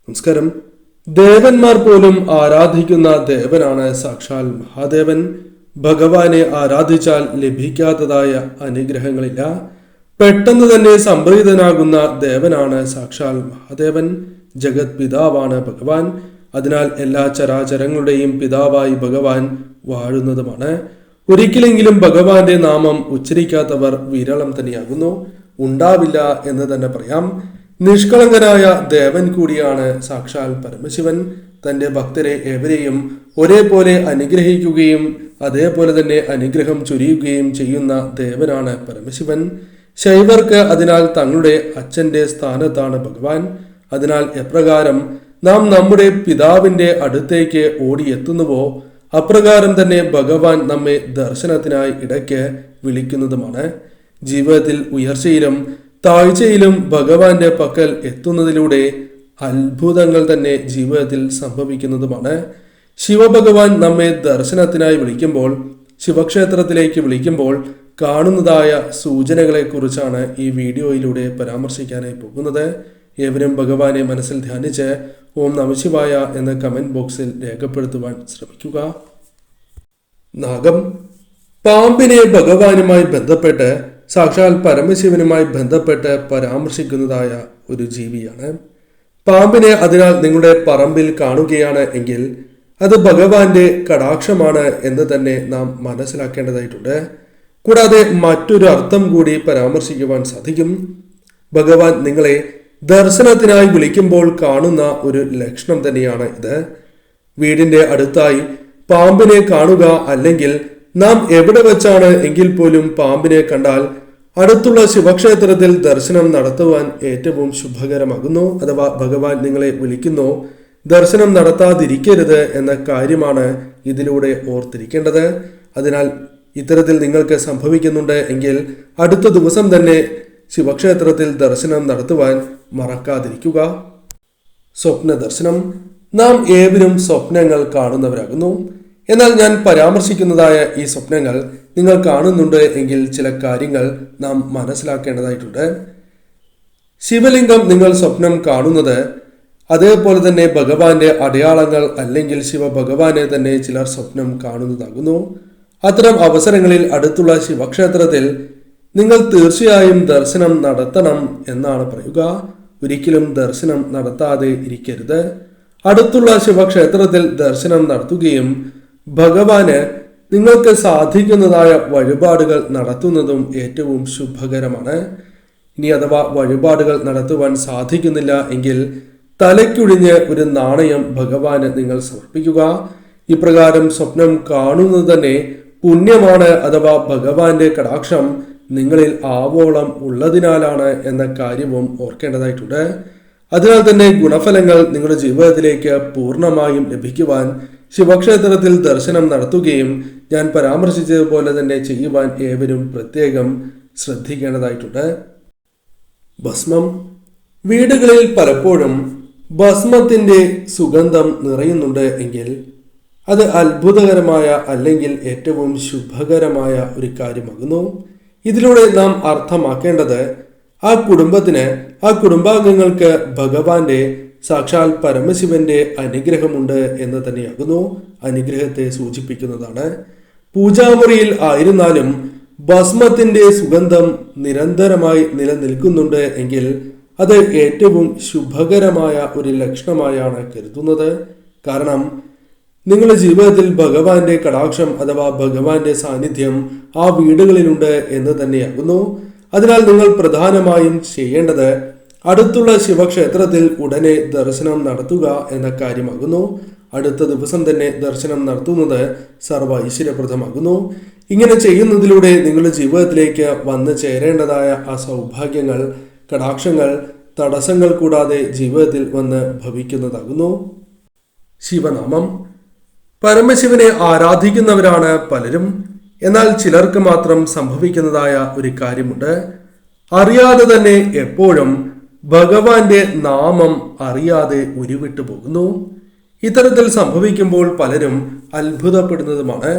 നമസ്കാരം. ദേവന്മാർ പോലും ആരാധിക്കുന്ന ദേവനാണ് സാക്ഷാൽ മഹാദേവൻ. ഭഗവാനെ ആരാധിച്ചാൽ ലഭിക്കാത്തതായ അനുഗ്രഹങ്ങളില്ല. പെട്ടെന്ന് തന്നെ സംപ്രീതനാകുന്ന ദേവനാണ് സാക്ഷാൽ മഹാദേവൻ. ജഗത് പിതാവാണ് ഭഗവാൻ. അതിനാൽ എല്ലാ ചരാചരങ്ങളുടെയും പിതാവായി ഭഗവാൻ വാഴുന്നതുമാണ്. ഒരിക്കലെങ്കിലും ഭഗവാന്റെ നാമം ഉച്ചരിക്കാത്തവർ വിരളം തന്നെയാകുന്നു. ഉണ്ടാവില്ല എന്ന് തന്നെ പറയാം. നിഷ്കളങ്കനായ ദേവൻ കൂടിയാണ് സാക്ഷാൽ പരമശിവൻ. തന്റെ ഭക്തരെ ഏവരെയും ഒരേപോലെ അനുഗ്രഹിക്കുകയും അതേപോലെ തന്നെ അനുഗ്രഹം ചൊരിയുകയും ചെയ്യുന്ന ദേവനാണ് പരമശിവൻ. ശൈവർക്ക് അതിനാൽ തങ്ങളുടെ അച്ഛന്റെ സ്ഥാനത്താണ് ഭഗവാൻ. അതിനാൽ എപ്രകാരം നാം നമ്മുടെ പിതാവിന്റെ അടുത്തേക്ക് ഓടിയെത്തുന്നുവോ അപ്രകാരം തന്നെ ഭഗവാൻ നമ്മെ ദർശനത്തിനായി ഇടയ്ക്ക് വിളിക്കുന്നതുമാണ്. ജീവിതത്തിൽ ഉയർച്ചയിലും താഴ്ചയിലും ഭഗവാന്റെ പക്കൽ എത്തുന്നതിലൂടെ അത്ഭുതങ്ങൾ തന്നെ ജീവിതത്തിൽ സംഭവിക്കുന്നതുമാണ്. ശിവഭഗവാൻ നമ്മെ ദർശനത്തിനായി വിളിക്കുമ്പോൾ, ശിവക്ഷേത്രത്തിലേക്ക് വിളിക്കുമ്പോൾ കാണുന്നതായ സൂചനകളെ കുറിച്ചാണ് ഈ വീഡിയോയിലൂടെ പരാമർശിക്കാനായി പോകുന്നത്. ഏവരും ഭഗവാനെ മനസ്സിൽ ധ്യാനിച്ച് ഓം നമഃശിവായ എന്ന് കമന്റ് ബോക്സിൽ രേഖപ്പെടുത്തുവാൻ ശ്രമിക്കുക. നാഗം പാമ്പിനെ ഭഗവാനുമായി ബന്ധപ്പെട്ട് സാക്ഷാൽ പരമശിവനുമായി ബന്ധപ്പെട്ട് പരാമർശിക്കുന്നതായ ഒരു ജീവിയാണ്. പാമ്പിനെ അതിനാൽ നിങ്ങളുടെ പറമ്പിൽ കാണുകയാണ് എങ്കിൽ അത് ഭഗവാന്റെ കടാക്ഷമാണ് എന്ന് തന്നെ നാം മനസ്സിലാക്കേണ്ടതായിട്ടുണ്ട്. കൂടാതെ മറ്റൊരു അർത്ഥം കൂടി പരാമർശിക്കുവാൻ സാധിക്കും. ഭഗവാൻ നിങ്ങളെ ദർശനത്തിനായി വിളിക്കുമ്പോൾ കാണുന്ന ഒരു ലക്ഷണം തന്നെയാണ് ഇത്. വീടിന്റെ അടുത്തായി പാമ്പിനെ കാണുക, അല്ലെങ്കിൽ നാം എവിടെ വെച്ചാണ് എങ്കിൽ പോലും പാമ്പിനെ കണ്ടാൽ അടുത്തുള്ള ശിവക്ഷേത്രത്തിൽ ദർശനം നടത്തുവാൻ ഏറ്റവും ശുഭകരമാകുന്നു. അഥവാ ഭഗവാൻ നിങ്ങളെ വിളിക്കുന്നു, ദർശനം നടത്താതിരിക്കരുത് എന്ന കാര്യമാണ് ഇതിലൂടെ ഓർത്തിരിക്കേണ്ടത്. അതിനാൽ ഇത്തരത്തിൽ നിങ്ങൾക്ക് സംഭവിക്കുന്നുണ്ട് എങ്കിൽ അടുത്ത ദിവസം തന്നെ ശിവക്ഷേത്രത്തിൽ ദർശനം നടത്തുവാൻ മറക്കാതിരിക്കുക. സ്വപ്ന ദർശനം. നാം ഏവരും സ്വപ്നങ്ങൾ കാണുന്നവരാകുന്നു. എന്നാൽ ഞാൻ പരാമർശിക്കുന്നതായ ഈ സ്വപ്നങ്ങൾ നിങ്ങൾ കാണുന്നുണ്ട് എങ്കിൽ ചില കാര്യങ്ങൾ നാം മനസ്സിലാക്കേണ്ടതായിട്ടുണ്ട്. ശിവലിംഗം നിങ്ങൾ സ്വപ്നം കാണുന്നത്, അതേപോലെ തന്നെ ഭഗവാന്റെ അടയാളങ്ങൾ അല്ലെങ്കിൽ ശിവഭഗവാനെ തന്നെ ചിലർ സ്വപ്നം കാണുന്നതാകുന്നു. അത്തരം അവസരങ്ങളിൽ അടുത്തുള്ള ശിവക്ഷേത്രത്തിൽ നിങ്ങൾ തീർച്ചയായും ദർശനം നടത്തണം എന്നാണ് പറയുക. ഒരിക്കലും ദർശനം നടത്താതെ ഇരിക്കരുത്. അടുത്തുള്ള ശിവക്ഷേത്രത്തിൽ ദർശനം നടത്തുകയും ഭഗവാന് നിങ്ങൾക്ക് സാധിക്കുന്നതായ വഴിപാടുകൾ നടത്തുന്നതും ഏറ്റവും ശുഭകരമാണ്. ഇനി അഥവാ വഴിപാടുകൾ നടത്തുവാൻ സാധിക്കുന്നില്ല എങ്കിൽ തലയ്ക്കുഴിഞ്ഞ് ഒരു നാണയം ഭഗവാന് നിങ്ങൾ സമർപ്പിക്കുക. ഇപ്രകാരം സ്വപ്നം കാണുന്നത് തന്നെ പുണ്യമാണ്. അഥവാ ഭഗവാന്റെ കടാക്ഷം നിങ്ങളിൽ ആവോളം ഉള്ളതിനാലാണ് എന്ന കാര്യവും ഓർക്കേണ്ടതായിട്ടുണ്ട്. അതിനാൽ തന്നെ ഗുണഫലങ്ങൾ നിങ്ങളുടെ ജീവിതത്തിലേക്ക് പൂർണ്ണമായും ലഭിക്കുവാൻ ശിവക്ഷേത്രത്തിൽ ദർശനം നടത്തുകയും ഞാൻ പരാമർശിച്ചതുപോലെ തന്നെ ചെയ്യുവാൻ ഏവരും പ്രത്യേകം ശ്രദ്ധിക്കേണ്ടതായിട്ടുണ്ട്. ഭസ്മം. വീടുകളിൽ പലപ്പോഴും ഭസ്മത്തിന്റെ സുഗന്ധം നിറയുന്നുണ്ട് എങ്കിൽ അത് അത്ഭുതകരമായ അല്ലെങ്കിൽ ഏറ്റവും ശുഭകരമായ ഒരു കാര്യമാകുന്നു. ഇതിലൂടെ നാം അർത്ഥമാക്കേണ്ടത് ആ കുടുംബത്തിന്, ആ കുടുംബാംഗങ്ങൾക്ക് ഭഗവാന്റെ സാക്ഷാൽ പരമശിവന്റെ അനുഗ്രഹമുണ്ട് എന്ന് തന്നെയാകുന്നു. അനുഗ്രഹത്തെ സൂചിപ്പിക്കുന്നതാണ്. പൂജാമുറിയിൽ ആയിരുന്നാലും ഭസ്മത്തിന്റെ സുഗന്ധം നിരന്തരമായി നിലനിൽക്കുന്നുണ്ട് എങ്കിൽ അത് ഏറ്റവും ശുഭകരമായ ഒരു ലക്ഷണമായാണ് കരുതുന്നത്. കാരണം നിങ്ങളുടെ ജീവിതത്തിൽ ഭഗവാന്റെ കടാക്ഷം അഥവാ ഭഗവാന്റെ സാന്നിധ്യം ആ വീടുകളിലുണ്ട് എന്ന് തന്നെയാകുന്നു. അതിനാൽ നിങ്ങൾ പ്രധാനമായും ചെയ്യേണ്ടത് അടുത്തുള്ള ശിവക്ഷേത്രത്തിൽ ഉടനെ ദർശനം നടത്തുക എന്ന കാര്യമാകുന്നു. അടുത്ത ദിവസം തന്നെ ദർശനം നടത്തുന്നത് സർവ്വ ഐശ്വര്യപ്രദമാകുന്നു. ഇങ്ങനെ ചെയ്യുന്നതിലൂടെ നിങ്ങളുടെ ജീവിതത്തിലേക്ക് വന്നു ചേരേണ്ടതായ ആ സൗഭാഗ്യങ്ങൾ, കടാക്ഷങ്ങൾ, തടസ്സങ്ങൾ കൂടാതെ ജീവിതത്തിൽ വന്ന് ഭവിക്കുന്നതാകുന്നു. ശിവനാമം. പരമശിവനെ ആരാധിക്കുന്നവരാണ് പലരും. എന്നാൽ ചിലർക്ക് മാത്രം സംഭവിക്കുന്നതായ ഒരു കാര്യമുണ്ട്. അറിയാതെ തന്നെ എപ്പോഴും ഭഗവാന്റെ നാമം അറിയാതെ ഉരുവിട്ടു പോകുന്നു. ഇത്തരത്തിൽ സംഭവിക്കുമ്പോൾ പലരും അത്ഭുതപ്പെടുന്നതുമാണ്.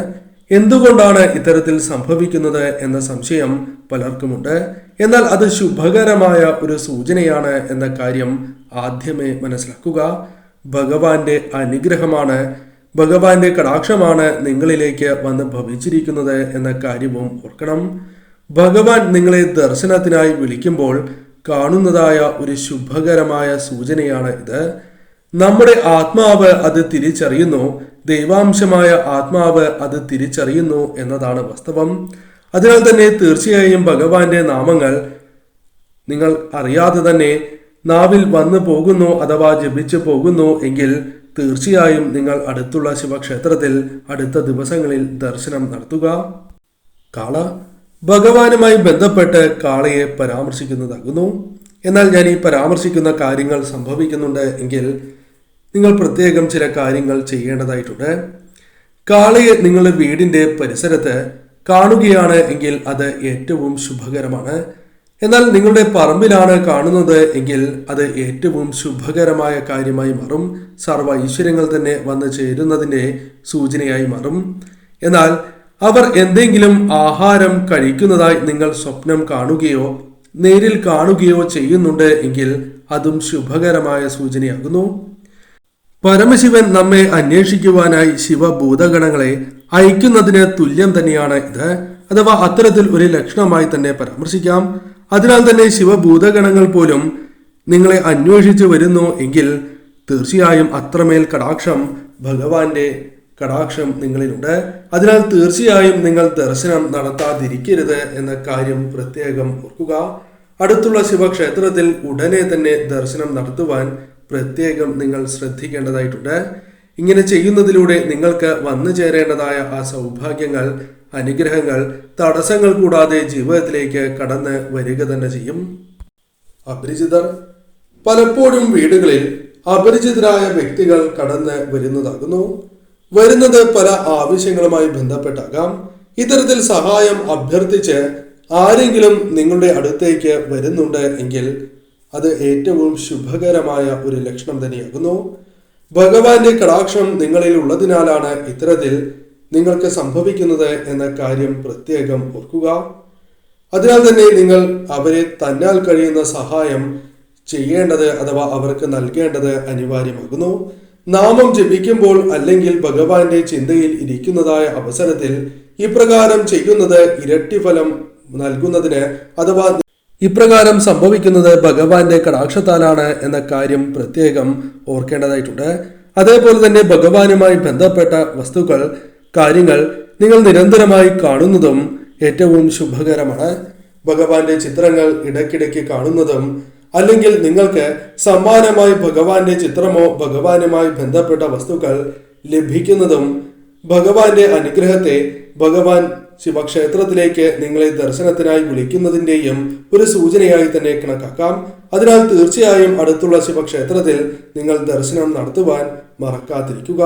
എന്തുകൊണ്ടാണ് ഇത്തരത്തിൽ സംഭവിക്കുന്നത് എന്ന സംശയം പലർക്കുമുണ്ട്. എന്നാൽ അത് ശുഭകരമായ ഒരു സൂചനയാണ് എന്ന കാര്യം ആദ്യമേ മനസ്സിലാക്കുക. ഭഗവാന്റെ അനുഗ്രഹമാണ്, ഭഗവാന്റെ കടാക്ഷമാണ് നിങ്ങളിലേക്ക് വന്ന് ഭവിച്ചിരിക്കുന്നത് എന്ന കാര്യവും ഓർക്കണം. ഭഗവാൻ നിങ്ങളെ ദർശനത്തിനായി വിളിക്കുമ്പോൾ കാണുന്നതായ ഒരു ശുഭകരമായ സൂചനയാണ് ഇത്. നമ്മുടെ ആത്മാവ് അത് തിരിച്ചറിയുന്നു, ദൈവാംശമായ ആത്മാവ് അത് തിരിച്ചറിയുന്നു എന്നതാണ് വാസ്തവം. അതിനാൽ തന്നെ തീർച്ചയായും ഭഗവാന്റെ നാമങ്ങൾ നിങ്ങൾ അറിയാതെ തന്നെ നാവിൽ വന്നു പോകുന്നു അഥവാ ജപിച്ചു പോകുന്നു എങ്കിൽ തീർച്ചയായും നിങ്ങൾ അടുത്തുള്ള ശിവക്ഷേത്രത്തിൽ അടുത്ത ദിവസങ്ങളിൽ ദർശനം നടത്തുക. കാള ഭഗവാനുമായി ബന്ധപ്പെട്ട് കാളയെ പരാമർശിക്കുന്നതാകുന്നു. എന്നാൽ ഞാൻ ഈ പരാമർശിക്കുന്ന കാര്യങ്ങൾ സംഭവിക്കുന്നുണ്ട് എങ്കിൽ നിങ്ങൾ പ്രത്യേകം ചില കാര്യങ്ങൾ ചെയ്യേണ്ടതായിട്ടുണ്ട്. കാളയെ നിങ്ങളുടെ വീടിന്റെ പരിസരത്ത് കാണുകയാണ് എങ്കിൽ അത് ഏറ്റവും ശുഭകരമാണ്. എന്നാൽ നിങ്ങളുടെ പറമ്പിലാണ് കാണുന്നത് എങ്കിൽ അത് ഏറ്റവും ശുഭകരമായ കാര്യമായി മാറും. സർവ്വ ഐശ്വര്യങ്ങൾ തന്നെ വന്നു ചേരുന്നതിൻ്റെ സൂചനയായി മാറും. എന്നാൽ അവർ എന്തെങ്കിലും ആഹാരം കഴിക്കുന്നതായി നിങ്ങൾ സ്വപ്നം കാണുകയോ നേരിൽ കാണുകയോ ചെയ്യുന്നുണ്ട് എങ്കിൽ അതും ശുഭകരമായ സൂചനയാകുന്നു. പരമശിവൻ നമ്മെ അന്വേഷിക്കുവാനായി ശിവഭൂതഗണങ്ങളെ അയക്കുന്നതിന് തുല്യം തന്നെയാണ് ഇത്, അഥവാ അത്തരത്തിൽ ഒരു ലക്ഷണമായി തന്നെ പരാമർശിക്കാം. അതിനാൽ തന്നെ ശിവഭൂതഗണങ്ങൾ പോലും നിങ്ങളെ അന്വേഷിച്ചു വരുന്നു എങ്കിൽ തീർച്ചയായും അത്രമേൽ കടാക്ഷം, ഭഗവാന്റെ കടാക്ഷം നിങ്ങളിലുണ്ട്. അതിനാൽ തീർച്ചയായും നിങ്ങൾ ദർശനം നടത്താതിരിക്കരുത് എന്ന കാര്യം പ്രത്യേകം ഓർക്കുക. അടുത്തുള്ള ശിവക്ഷേത്രത്തിൽ ഉടനെ തന്നെ ദർശനം നടത്തുവാൻ പ്രത്യേകം നിങ്ങൾ ശ്രദ്ധിക്കേണ്ടതായിട്ടുണ്ട്. ഇങ്ങനെ ചെയ്യുന്നതിലൂടെ നിങ്ങൾക്ക് വന്നു ചേരേണ്ടതായ ആ സൗഭാഗ്യങ്ങൾ, അനുഗ്രഹങ്ങൾ തടസ്സങ്ങൾ കൂടാതെ ജീവിതത്തിലേക്ക് കടന്ന് വരിക തന്നെ ചെയ്യും. അപരിചിതർ പലപ്പോഴും വീടുകളിൽ അപരിചിതരായ വ്യക്തികൾ കടന്ന് വരുന്നത് പല ആവശ്യങ്ങളുമായി ബന്ധപ്പെട്ടാകാം. ഇത്തരത്തിൽ സഹായം അഭ്യർത്ഥിച്ച് ആരെങ്കിലും നിങ്ങളുടെ അടുത്തേക്ക് വരുന്നുണ്ട് എങ്കിൽ അത് ഏറ്റവും ശുഭകരമായ ഒരു ലക്ഷണം തന്നെയാകുന്നു. ഭഗവാന്റെ കടാക്ഷം നിങ്ങളിൽ ഉള്ളതിനാലാണ് ഇത്തരത്തിൽ നിങ്ങൾക്ക് സംഭവിക്കുന്നത് എന്ന കാര്യം പ്രത്യേകം ഓർക്കുക. അതിനാൽ തന്നെ നിങ്ങൾ അവരെ തന്നാൽ കഴിയുന്ന സഹായം ചെയ്യേണ്ടത് അഥവാ അവർക്ക് നൽകേണ്ടത് അനിവാര്യമാകുന്നു. നാമം ജപിക്കുമ്പോൾ അല്ലെങ്കിൽ ഭഗവാന്റെ ചിന്തയിൽ ഇരിക്കുന്നതായ അവസരത്തിൽ ഇപ്രകാരം ചെയ്യുന്നത് ഇരട്ടി ഫലം നൽകുന്നതിന് അഥവാ ഇപ്രകാരം സംഭവിക്കുന്നത് ഭഗവാന്റെ കടാക്ഷത്താലാണ് എന്ന കാര്യം പ്രത്യേകം ഓർക്കേണ്ടതായിട്ടുണ്ട്. അതേപോലെ തന്നെ ഭഗവാനുമായി ബന്ധപ്പെട്ട വസ്തുക്കൾ, കാര്യങ്ങൾ നിങ്ങൾ നിരന്തരമായി കാണുന്നതും ഏറ്റവും ശുഭകരമാണ്. ഭഗവാന്റെ ചിത്രങ്ങൾ ഇടയ്ക്കിടയ്ക്ക് കാണുന്നതും അല്ലെങ്കിൽ നിങ്ങൾക്ക് സമ്മാനമായി ഭഗവാന്റെ ചിത്രമോ ഭഗവാനുമായി ബന്ധപ്പെട്ട വസ്തുക്കൾ ലഭിക്കുന്നതും ഭഗവാന്റെ അനുഗ്രഹത്തെ ഭഗവാൻ ശിവക്ഷേത്രത്തിലേക്ക് നിങ്ങളെ ദർശനത്തിനായി വിളിക്കുന്നതിൻ്റെയും ഒരു സൂചനയായി തന്നെ കണക്കാക്കാം. അതിനാൽ തീർച്ചയായും അടുത്തുള്ള ശിവക്ഷേത്രത്തിൽ നിങ്ങൾ ദർശനം നടത്തുവാൻ മറക്കാതിരിക്കുക.